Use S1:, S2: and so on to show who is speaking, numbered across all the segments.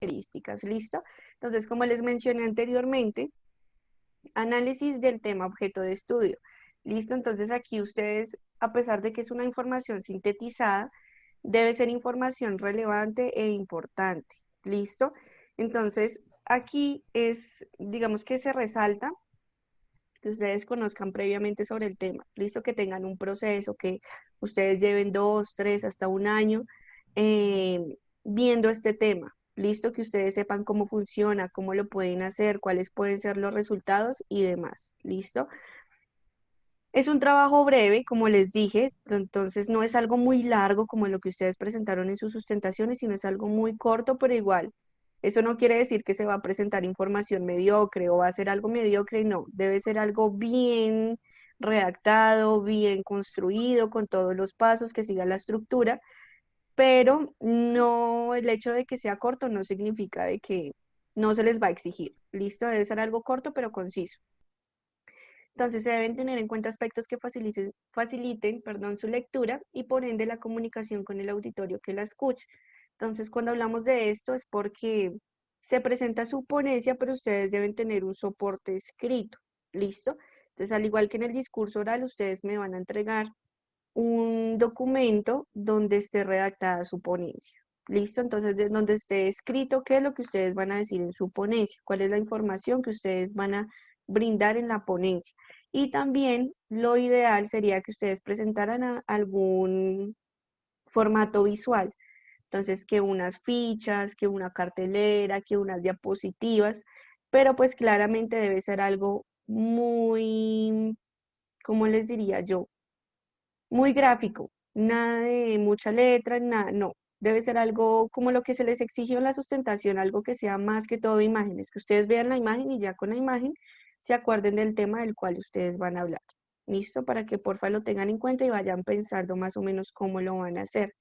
S1: características, ¿listo? Entonces, como les mencioné anteriormente, análisis del tema objeto de estudio, ¿listo? Entonces aquí ustedes, a pesar de que es una información sintetizada, debe ser información relevante e importante, ¿listo? Entonces, aquí es, digamos que se resalta que ustedes conozcan previamente sobre el tema, listo, que tengan un proceso, que ustedes lleven 2, 3, hasta un año eh, viendo este tema, listo, que ustedes sepan cómo funciona, cómo lo pueden hacer, cuáles pueden ser los resultados y demás, listo. Es un trabajo breve, como les dije, entonces no es algo muy largo como lo que ustedes presentaron en sus sustentaciones, sino es algo muy corto, pero igual. Eso no quiere decir que se va a presentar información mediocre o va a ser algo mediocre, no. Debe ser algo bien redactado, bien construido, con todos los pasos, que siga la estructura, pero no, el hecho de que sea corto no significa de que no se les va a exigir. Listo, debe ser algo corto, pero conciso. Entonces se deben tener en cuenta aspectos que faciliten, perdón, su lectura y por ende la comunicación con el auditorio que la escuche. Entonces, cuando hablamos de esto es porque se presenta su ponencia, pero ustedes deben tener un soporte escrito, ¿listo? Entonces, al igual que en el discurso oral, ustedes me van a entregar un documento donde esté redactada su ponencia. ¿Listo? Entonces, donde esté escrito qué es lo que ustedes van a decir en su ponencia, cuál es la información que ustedes van a brindar en la ponencia. Y también lo ideal sería que ustedes presentaran algún formato visual. Entonces, que unas fichas, que una cartelera, que unas diapositivas, pero pues claramente debe ser algo muy, ¿cómo les diría yo? Muy gráfico, nada de mucha letra, nada, no. Debe ser algo como lo que se les exigió en la sustentación, algo que sea más que todo imágenes, que ustedes vean la imagen y ya con la imagen se acuerden del tema del cual ustedes van a hablar. ¿Listo? Para que porfa lo tengan en cuenta y vayan pensando más o menos cómo lo van a hacer.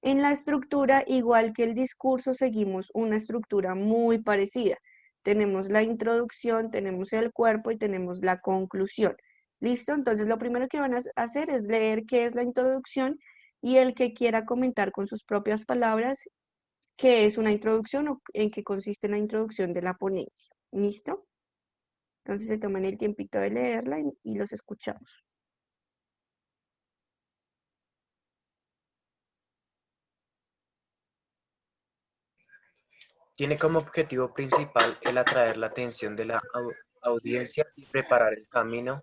S1: En la estructura, igual que el discurso, seguimos una estructura muy parecida. Tenemos la introducción, tenemos el cuerpo y tenemos la conclusión. ¿Listo? Entonces, lo primero que van a hacer es leer qué es la introducción y el que quiera comentar con sus propias palabras qué es una introducción o en qué consiste la introducción de la ponencia. ¿Listo? Entonces, se toman el tiempito de leerla y los escuchamos.
S2: Tiene como objetivo principal el atraer la atención de la audiencia y preparar el camino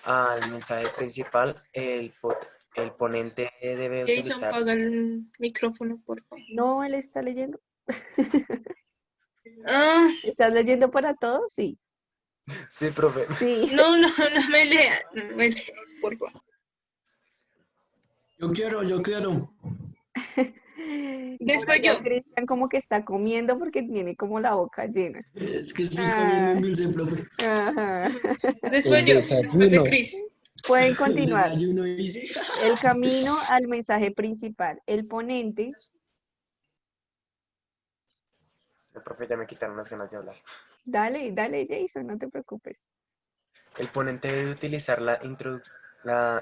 S2: al mensaje principal. El ponente debe
S3: Jason,
S2: utilizar.
S3: paga el micrófono, por favor.
S1: No, él está leyendo.
S3: Ah,
S1: ¿Estás leyendo para todos? Sí.
S2: Sí, profe.
S1: Sí.
S3: no me lea, no me lea, por favor.
S4: Yo quiero.
S1: Por
S3: Después yo.
S1: allá Cristian como que está comiendo porque tiene como la boca llena.
S4: Es que estoy comiendo
S1: Ah,
S4: un dulce, profe.
S1: ajá.
S3: Después
S5: El
S3: yo. Después de
S5: desayuno.
S3: Chris.
S1: Pueden
S4: El
S1: continuar.
S4: desayuno dice.
S1: El camino al mensaje principal. El ponente,
S2: El profe ya me quitaron las ganas de hablar.
S1: dale, dale Jason, no te preocupes.
S2: El ponente debe utilizar la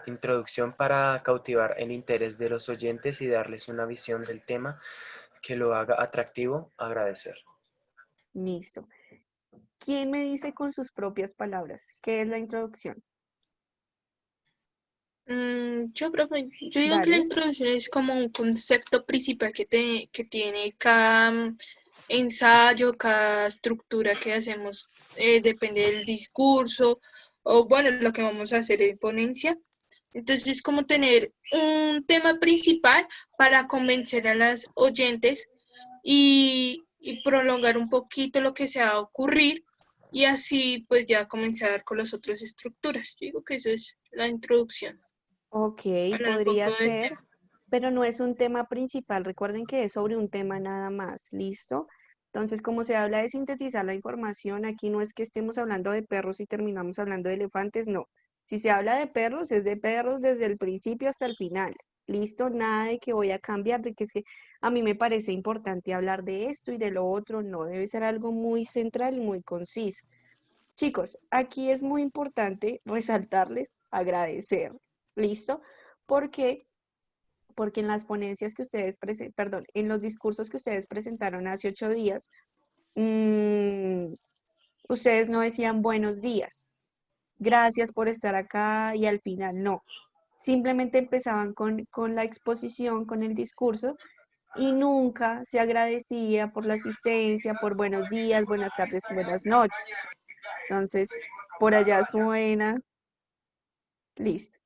S2: introducción para cautivar el interés de los oyentes y darles una visión del tema que lo haga atractivo. Agradecer.
S1: Listo. ¿Quién me dice con sus propias palabras qué es la introducción?
S3: Profe, yo digo que la
S1: Dale.
S3: introducción es como un concepto principal que tiene cada ensayo, cada estructura que hacemos, depende del discurso o bueno, lo que vamos a hacer en ponencia. Entonces es como tener un tema principal para convencer a las oyentes y prolongar un poquito lo que se va a ocurrir y así pues ya comenzar con las otras estructuras. Yo digo que eso es la introducción.
S1: Ok,
S3: Hablar un
S1: podría
S3: poco del
S1: ser,
S3: tema.
S1: pero no es un tema principal. Recuerden que es sobre un tema nada más, ¿listo? Entonces, como se habla de sintetizar la información, aquí no es que estemos hablando de perros y terminamos hablando de elefantes, no. Si se habla de perros, es de perros desde el principio hasta el final. ¿Listo? Nada de que voy a cambiar, de que es que a mí me parece importante hablar de esto y de lo otro, no, debe ser algo muy central y muy conciso. Chicos, aquí es muy importante resaltarles, agradecer, ¿listo? ¿Por qué? porque en las ponencias que ustedes perdón, en los discursos que ustedes presentaron hace 8 días, ustedes no decían buenos días, gracias por estar acá y al final no. Simplemente empezaban con la exposición, con el discurso y nunca se agradecía por la asistencia, por buenos días, buenas tardes, buenas noches. Entonces, por allá suena, listo.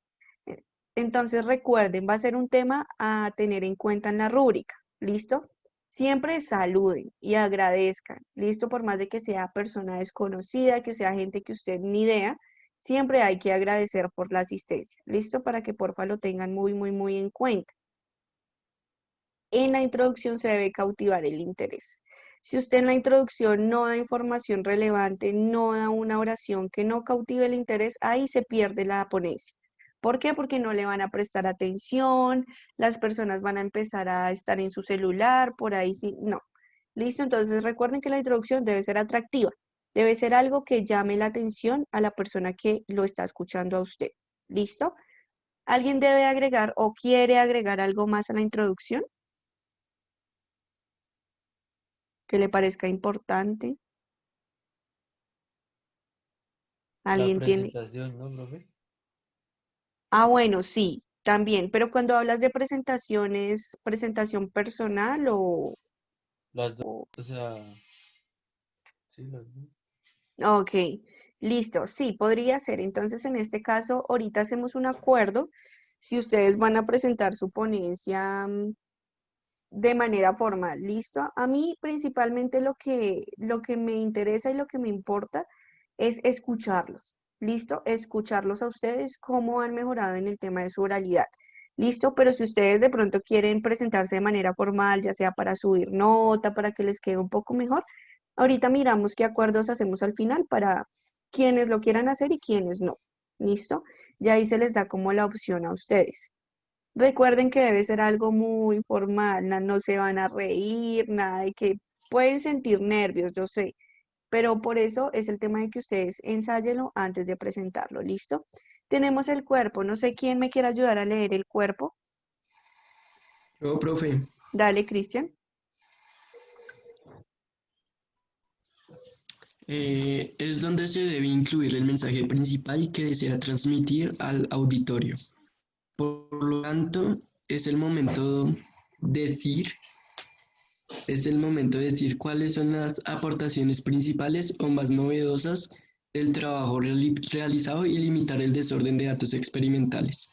S1: Entonces recuerden, va a ser un tema a tener en cuenta en la rúbrica, ¿listo? Siempre saluden y agradezcan, ¿listo? Por más de que sea persona desconocida, que sea gente que usted ni idea, siempre hay que agradecer por la asistencia, ¿listo? Para que porfa lo tengan muy, muy, muy en cuenta. En la introducción se debe cautivar el interés. Si usted en la introducción no da información relevante, no da una oración que no cautive el interés, ahí se pierde la ponencia. ¿Por qué? Porque no le van a prestar atención, las personas van a empezar a estar en su celular, por ahí sí, no. ¿Listo? Entonces recuerden que la introducción debe ser atractiva, debe ser algo que llame la atención a la persona que lo está escuchando a usted. ¿Listo? ¿Alguien debe agregar o quiere agregar algo más a la introducción que le parezca importante?
S5: La
S1: ¿Alguien tiene?
S5: presentación, ¿no, profe?
S1: Ah, bueno, sí, también, pero cuando hablas de presentaciones, ¿presentación personal
S5: Las dos,
S1: o-
S5: o sea, sí, las dos.
S1: Ok, listo, sí, podría ser. Entonces, en este caso, ahorita hacemos un acuerdo. Si ustedes van a presentar su ponencia de manera formal, ¿listo? A mí principalmente lo que me interesa y lo que me importa es escucharlos, ¿listo? Escucharlos a ustedes, cómo han mejorado en el tema de su oralidad, ¿listo? Pero si ustedes de pronto quieren presentarse de manera formal, ya sea para subir nota, para que les quede un poco mejor, ahorita miramos qué acuerdos hacemos al final para quienes lo quieran hacer y quienes no, ¿listo? Ya ahí se les da como la opción a ustedes. Recuerden que debe ser algo muy formal, no se van a reír, nada de que pueden sentir nervios, yo sé, pero por eso es el tema de que ustedes ensáyenlo antes de presentarlo, ¿listo? Tenemos el cuerpo, no sé quién me quiere ayudar a leer el cuerpo.
S4: Yo, profe,
S1: Dale, Cristian.
S4: es donde se debe incluir el mensaje principal que desea transmitir al auditorio. Por lo tanto, decir, es el momento de decir cuáles son las aportaciones principales o más novedosas del trabajo realizado y limitar el desorden de datos experimentales.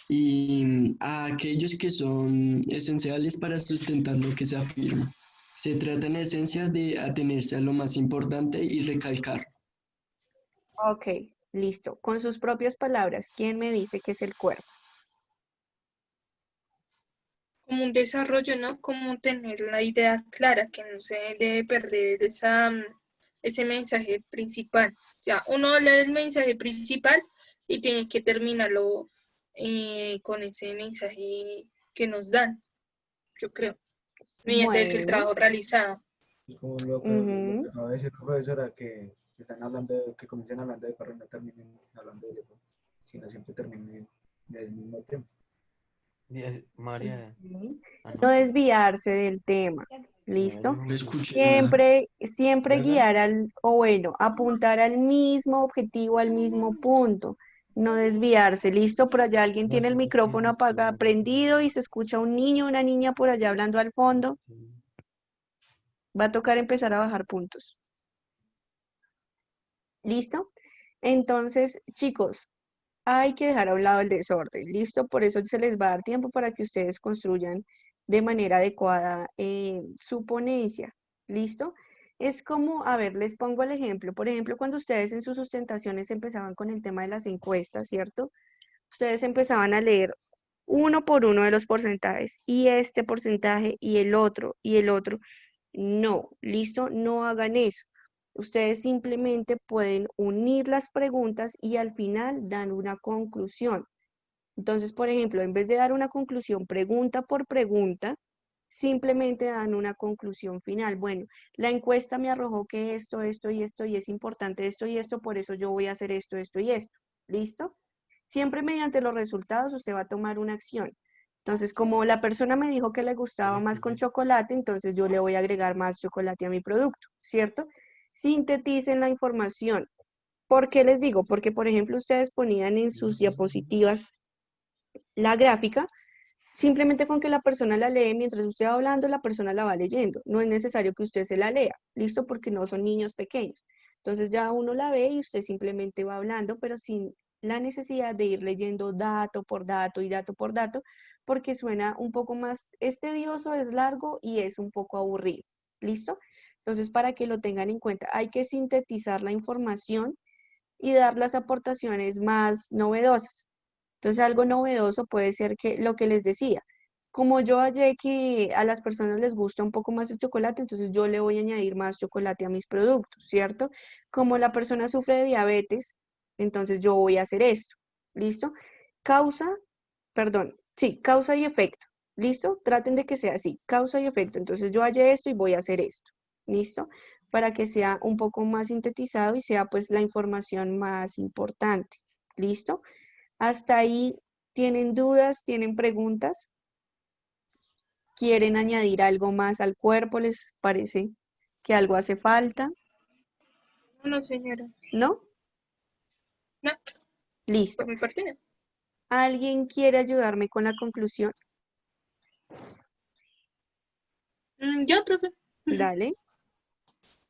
S4: Y a aquellos que son esenciales para sustentar lo que se afirma. Se trata en esencia de atenerse a lo más importante y recalcar.
S1: Ok, listo. Con sus propias palabras, ¿quién me dice qué es el cuerpo?
S3: Como un desarrollo, ¿no? Como tener la idea clara, que no se debe perder ese mensaje principal. O sea, uno habla del mensaje principal y tiene que terminarlo con ese mensaje que nos dan, yo creo, mediante el
S1: Bueno,
S3: trabajo realizado.
S6: Es como lo
S1: ujú,
S6: que acaba de decir la profesora, que están hablando, que comiencen hablando de carro y no terminen hablando de elefante, sino siempre terminen del mismo tema.
S5: María,
S1: ujú. No
S5: no,
S1: desviarse del tema,
S5: no, yo
S1: ¿listo?
S5: no
S4: No
S5: me
S4: escuché nada.
S1: Siempre
S5: ¿verdad?
S1: guiar o bueno, apuntar al mismo objetivo, al mismo punto, no desviarse, ¿listo? Por allá alguien tiene el micrófono prendido y se escucha un niño, una niña por allá hablando al fondo, va a tocar empezar a bajar puntos, ¿listo? Entonces, chicos, hay que dejar a un lado el desorden, ¿listo? Por eso se les va a dar tiempo para que ustedes construyan de manera adecuada su ponencia, ¿listo? Es como, a ver, les pongo el ejemplo. Por ejemplo, cuando ustedes en sus sustentaciones empezaban con el tema de las encuestas, ¿cierto? Ustedes empezaban a leer uno por uno de los porcentajes y este porcentaje y el otro y el otro. No, ¿listo? No hagan eso. Ustedes simplemente pueden unir las preguntas y al final dan una conclusión. Entonces, por ejemplo, en vez de dar una conclusión pregunta por pregunta, simplemente dan una conclusión final. Bueno, la encuesta me arrojó que esto y esto, y es importante esto y esto, por eso yo voy a hacer esto y esto. ¿Listo? Siempre mediante los resultados usted va a tomar una acción. Entonces, como la persona me dijo que le gustaba más con chocolate, entonces yo le voy a agregar más chocolate a mi producto, ¿cierto? Sinteticen la información. ¿Por qué les digo? Porque, por ejemplo, ustedes ponían en sus diapositivas la gráfica, simplemente con que la persona la lee, mientras usted va hablando, la persona la va leyendo. No es necesario que usted se la lea, ¿listo? Porque no son niños pequeños. Entonces ya uno la ve y usted simplemente va hablando, pero sin la necesidad de ir leyendo dato por dato y dato por dato, porque suena un poco más, es tedioso, es largo y es un poco aburrido, ¿listo? Entonces, para que lo tengan en cuenta, hay que sintetizar la información y dar las aportaciones más novedosas. Entonces, algo novedoso puede ser que lo que les decía, como yo hallé que a las personas les gusta un poco más el chocolate, entonces yo le voy a añadir más chocolate a mis productos, ¿cierto? Como la persona sufre de diabetes, entonces yo voy a hacer esto, ¿listo? Causa, perdón, sí, causa y efecto, ¿listo? Traten de que sea así, causa y efecto. Entonces yo hallé esto y voy a hacer esto, ¿listo? Para que sea un poco más sintetizado y sea pues la información más importante, ¿listo? Hasta ahí, ¿tienen dudas? ¿Tienen preguntas? ¿Quieren añadir algo más al cuerpo? ¿Les parece que algo hace falta?
S3: No, señora.
S1: ¿No?
S3: No,
S1: Listo.
S3: por mi parte no.
S1: ¿Alguien quiere ayudarme con la conclusión?
S3: Yo, profe.
S1: Dale.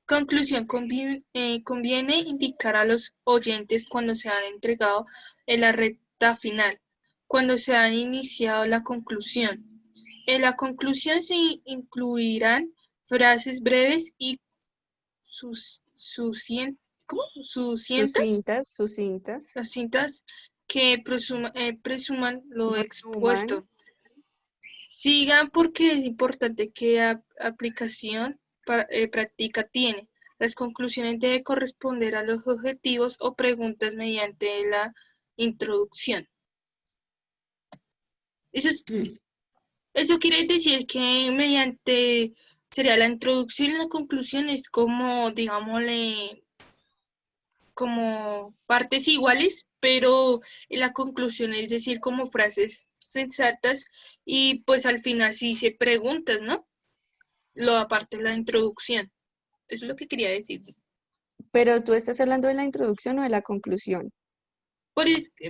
S3: Conclusión, conviene indicar a los oyentes cuando se han entregado en la recta final, cuando se ha iniciado la conclusión. En la conclusión se incluirán frases breves y sucientas,
S1: Sucintas.
S3: las cintas que presuman lo
S1: Resuman.
S3: expuesto. Sigan porque es importante que aplicación práctica tiene. Las conclusiones deben corresponder a los objetivos o preguntas mediante la introducción. Eso quiere decir que sería la introducción y la conclusión es como, digámosle, como partes iguales, pero en la conclusión es decir, como frases sensatas y pues al final sí se preguntas, ¿no? Lo aparte de la introducción. Eso es lo que quería decir.
S1: Pero tú estás hablando de la introducción o de la conclusión.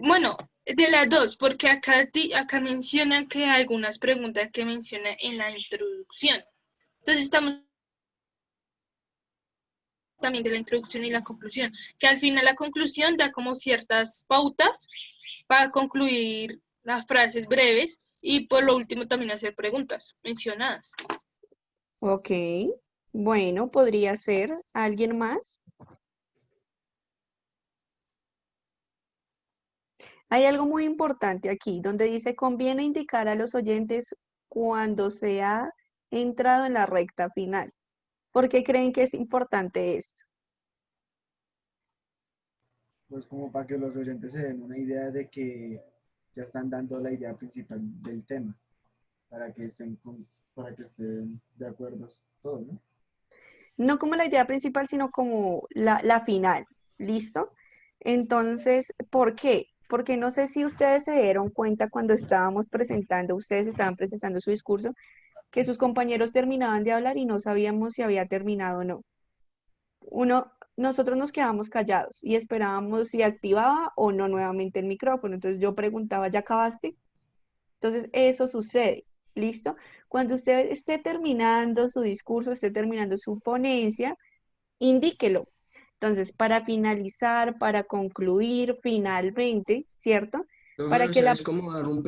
S3: Bueno, de las dos, porque acá menciona que algunas preguntas que menciona en la introducción. Entonces estamos también de la introducción y la conclusión, que al final la conclusión da como ciertas pautas para concluir las frases breves y por lo último también hacer preguntas mencionadas.
S1: Ok. Bueno, podría ser. ¿Alguien más? Hay algo muy importante aquí, donde dice, conviene indicar a los oyentes cuando se ha entrado en la recta final. ¿Por qué creen que es importante esto?
S6: Pues como para que los oyentes se den una idea de que ya están dando la idea principal del tema, para que estén de acuerdo todos, ¿no?
S1: No como la idea principal, sino como la final. ¿Listo? Entonces, ¿por qué? Porque no sé si ustedes se dieron cuenta cuando ustedes estaban presentando su discurso, que sus compañeros terminaban de hablar y no sabíamos si había terminado o no. Nosotros nos quedábamos callados y esperábamos si activaba o no nuevamente el micrófono. Entonces yo preguntaba, ¿ya acabaste? Entonces eso sucede, ¿listo? Cuando usted esté terminando su discurso, esté terminando su ponencia, indíquelo. Entonces, para finalizar, para concluir finalmente, ¿cierto?
S4: Profe,
S1: Para
S4: o
S1: que
S4: sea,
S1: la...
S4: es como un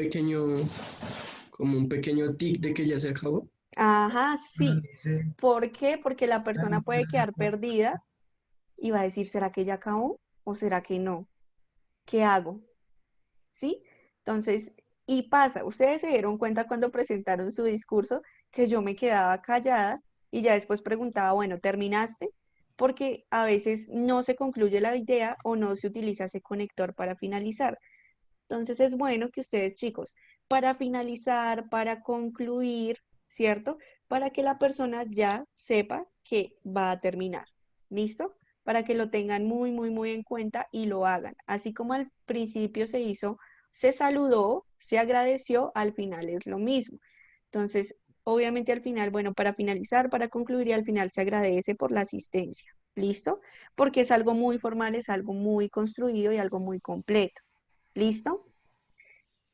S4: pequeño tic de que ya se acabó.
S1: Ajá, sí.
S6: Sí.
S1: ¿Por qué? Porque la persona puede quedar perdida y va a decir, ¿será que ya acabó o será que no? ¿Qué hago? ¿Sí? Entonces, y pasa, ustedes se dieron cuenta cuando presentaron su discurso que yo me quedaba callada y ya después preguntaba, bueno, ¿terminaste? Porque a veces no se concluye la idea o no se utiliza ese conector para finalizar. Entonces es bueno que ustedes, chicos, para finalizar, para concluir, ¿cierto? Para que la persona ya sepa que va a terminar. ¿Listo? Para que lo tengan muy, muy, muy en cuenta y lo hagan. Así como al principio se hizo, o se saludó, se agradeció, al final es lo mismo. Entonces, obviamente al final, bueno, para finalizar, para concluir y al final se agradece por la asistencia. ¿Listo? Porque es algo muy formal, es algo muy construido y algo muy completo. ¿Listo?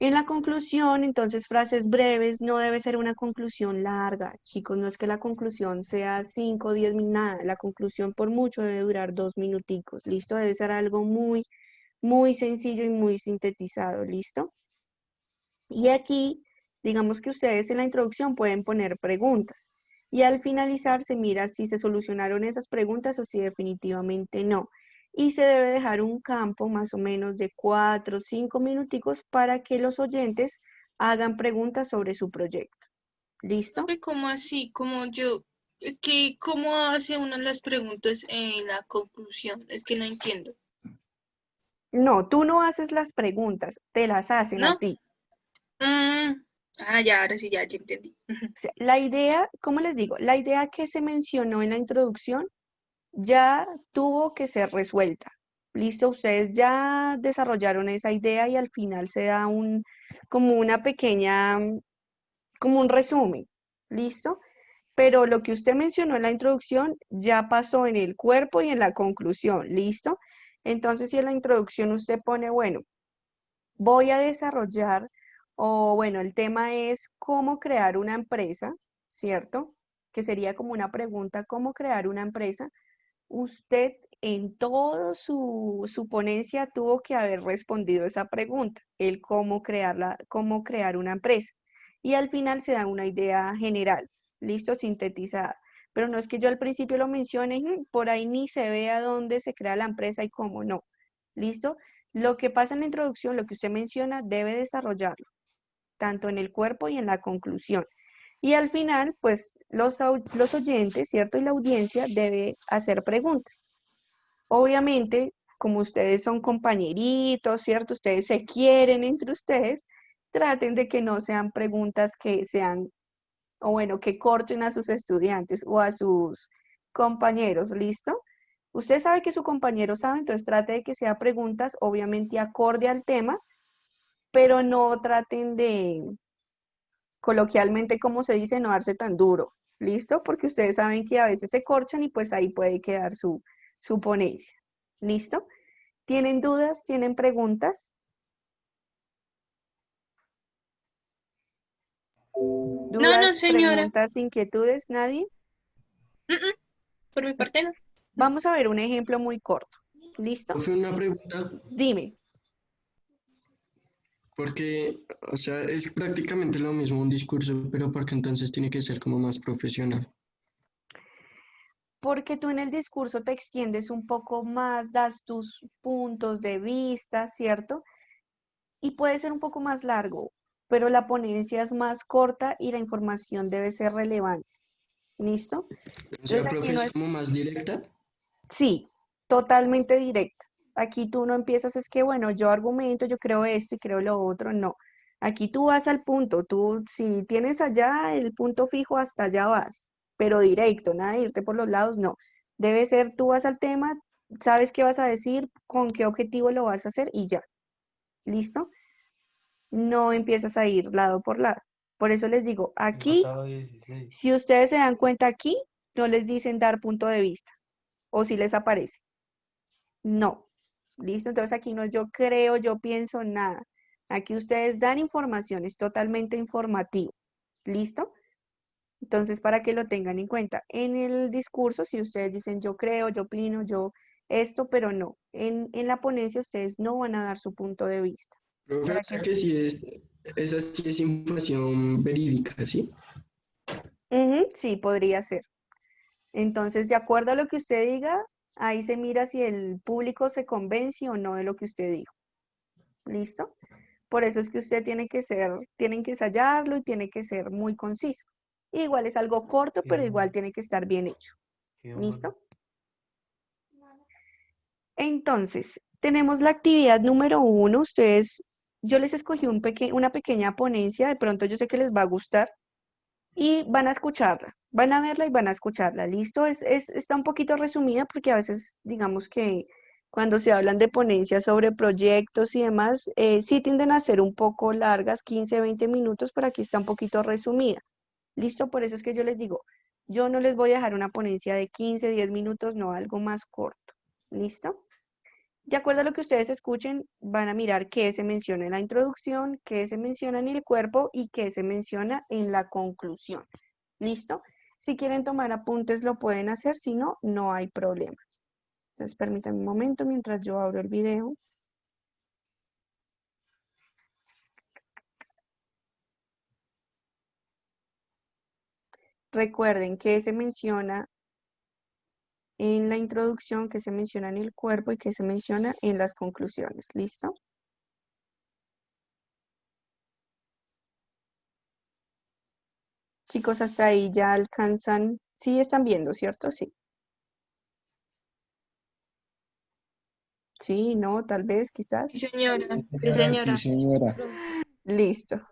S1: En la conclusión, entonces, frases breves, no debe ser una conclusión larga, chicos, no es que la conclusión sea 5 o 10 minutos, nada, la conclusión por mucho debe durar 2 minuticos, ¿listo? Debe ser algo muy, muy sencillo y muy sintetizado, ¿listo? Y aquí, digamos que ustedes en la introducción pueden poner preguntas, y al finalizar se mira si se solucionaron esas preguntas o si definitivamente no y se debe dejar un campo más o menos de 4 o 5 minuticos para que los oyentes hagan preguntas sobre su proyecto. ¿Listo?
S3: Profe, ¿cómo así? Como yo, es que, ¿cómo hace uno las preguntas en la conclusión? Es que no entiendo.
S1: No, tú no haces las preguntas, te las hacen a
S3: ¿No?
S1: ti.
S3: Ya, ahora sí, ya entendí.
S1: O sea, la idea, ¿cómo les digo? La idea que se mencionó en la introducción ya tuvo que ser resuelta. ¿Listo? Ustedes ya desarrollaron esa idea y al final se da como una pequeña, como un resumen. ¿Listo? Pero lo que usted mencionó en la introducción ya pasó en el cuerpo y en la conclusión. ¿Listo? Entonces, si en la introducción usted pone, bueno, voy a desarrollar, o bueno, el tema es cómo crear una empresa, ¿cierto? Que sería como una pregunta, ¿cómo crear una empresa? Usted en toda su ponencia tuvo que haber respondido esa pregunta, el cómo crear una empresa. Y al final se da una idea general, listo, sintetizada. Pero no es que yo al principio lo mencione, por ahí ni se vea dónde se crea la empresa y cómo no. ¿Listo? Lo que pasa en la introducción, lo que usted menciona, debe desarrollarlo, tanto en el cuerpo y en la conclusión. Y al final, pues los oyentes, ¿cierto? Y la audiencia debe hacer preguntas. Obviamente, como ustedes son compañeritos, ¿cierto? Ustedes se quieren entre ustedes, traten de que no sean preguntas que sean, o bueno, que corten a sus estudiantes o a sus compañeros, ¿listo? Usted sabe que su compañero sabe, entonces trate de que sea preguntas, obviamente acorde al tema, pero no traten de, coloquialmente, como se dice, no darse tan duro, ¿listo? Porque ustedes saben que a veces se corchan y pues ahí puede quedar su ponencia, ¿listo? ¿Tienen dudas? ¿Tienen preguntas?
S3: No,
S1: ¿Dudas,
S3: señora.
S1: preguntas, inquietudes? ¿Nadie?
S3: Por mi parte no.
S1: Vamos a ver un ejemplo muy corto, ¿listo?
S4: Profe, una pregunta,
S1: Dime.
S4: porque, o sea, es prácticamente lo mismo un discurso, pero porque entonces tiene que ser como más profesional.
S1: Porque tú en el discurso te extiendes un poco más, das tus puntos de vista, ¿cierto? Y puede ser un poco más largo, pero la ponencia es más corta y la información debe ser relevante. ¿Listo?
S4: O sea,
S1: Entonces aquí
S4: profe,
S1: no
S4: es como
S1: es,
S4: más directa.
S1: sí, totalmente directa. Aquí tú no empiezas, es que bueno, yo argumento, yo creo esto y creo lo otro, no. Aquí tú vas al punto, tú si tienes allá el punto fijo, hasta allá vas, pero directo, nada de irte por los lados, no. Debe ser, tú vas al tema, sabes qué vas a decir, con qué objetivo lo vas a hacer y ya. ¿Listo? No empiezas a ir lado por lado. Por eso les digo,
S5: Me
S1: aquí,
S5: faltaba 16.
S1: si ustedes se dan cuenta aquí, no les dicen dar punto de vista, o si les aparece. No. ¿Listo? Entonces aquí no es yo creo, yo pienso nada. Aquí ustedes dan información, es totalmente informativo. ¿Listo? Entonces, para que lo tengan en cuenta. En el discurso, si ustedes dicen yo creo, yo opino, yo esto, pero no. En la ponencia ustedes no van a dar su punto de vista.
S4: Profe, o
S1: Para que
S4: sea que sí esa sí es información verídica, ¿sí?
S1: Ujú, sí, podría ser. Entonces, de acuerdo a lo que usted diga, ahí se mira si el público se convence o no de lo que usted dijo. ¿Listo? Por eso es que usted tienen que ensayarlo y tiene que ser muy conciso. Igual es algo corto,
S5: Qué
S1: pero igual
S5: bueno,
S1: tiene que estar bien hecho.
S5: qué bueno.
S1: ¿Listo? Entonces, tenemos la actividad número 1. Yo les escogí una pequeña ponencia, de pronto yo sé que les va a gustar. Y van a escucharla, van a verla y van a escucharla, ¿listo? Está un poquito resumida porque a veces, digamos que cuando se hablan de ponencias sobre proyectos y demás, sí tienden a ser un poco largas, 15, 20 minutos, pero aquí está un poquito resumida. ¿Listo? Por eso es que yo les digo, yo no les voy a dejar una ponencia de 15, 10 minutos, no, algo más corto. ¿Listo? De acuerdo a lo que ustedes escuchen, van a mirar qué se menciona en la introducción, qué se menciona en el cuerpo y qué se menciona en la conclusión. ¿Listo? Si quieren tomar apuntes lo pueden hacer, si no, no hay problema. Entonces permítanme un momento mientras yo abro el video. Recuerden qué se menciona en la introducción, qué se menciona en el cuerpo y qué se menciona en las conclusiones. ¿Listo? Chicos, hasta ahí ya alcanzan. Sí están viendo, ¿cierto? Sí. Sí, no, tal vez, quizás.
S3: Sí, señora.
S7: Sí, señora.
S1: Listo.